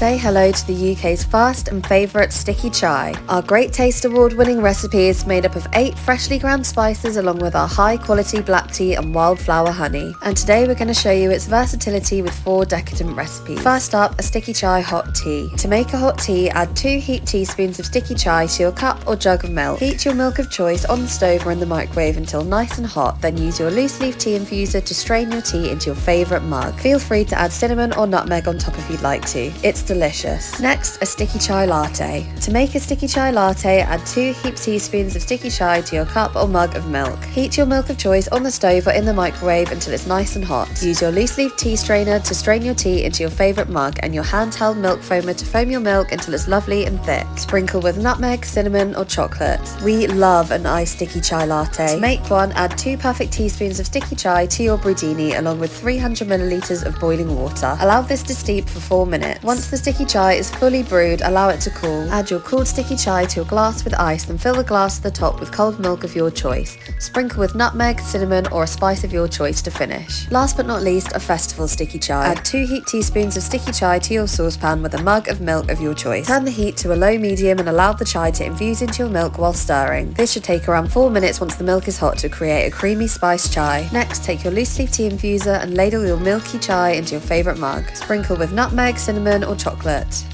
Say hello to the UK's first and favourite sticky chai. Our Great Taste Award-winning recipe is made up of 8 freshly ground spices along with our high-quality black tea and wildflower honey. And today we're going to show you its versatility with 4 decadent recipes. First up, a sticky chai hot tea. To make a hot tea, add 2 heaped teaspoons of sticky chai to your cup or jug of milk. Heat your milk of choice on the stove or in the microwave until nice and hot, then use your loose leaf tea infuser to strain your tea into your favourite mug. Feel free to add cinnamon or nutmeg on top if you'd like to. It's delicious. Next, a sticky chai latte. To make a sticky chai latte, add 2 heaped teaspoons of sticky chai to your cup or mug of milk. Heat your milk of choice on the stove or in the microwave until it's nice and hot. Use your loose leaf tea strainer to strain your tea into your favourite mug and your handheld milk foamer to foam your milk until it's lovely and thick. Sprinkle with nutmeg, cinnamon or chocolate. We love an iced sticky chai latte. To make one, add 2 perfect teaspoons of sticky chai to your brudini along with 300 millilitres of boiling water. Allow this to steep for 4 minutes. Once the sticky chai is fully brewed, allow it to cool. Add your cooled sticky chai to a glass with ice, then fill the glass to the top with cold milk of your choice. Sprinkle with nutmeg, cinnamon or a spice of your choice to finish. Last but not least, a festival sticky chai. Add 2 heaped teaspoons of sticky chai to your saucepan with a mug of milk of your choice. Turn the heat to a low-medium and allow the chai to infuse into your milk while stirring. This should take around 4 minutes once the milk is hot to create a creamy spiced chai. Next, take your loose leaf tea infuser and ladle your milky chai into your favourite mug. Sprinkle with nutmeg, cinnamon or chocolate.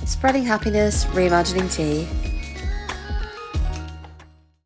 Spreading happiness, reimagining tea.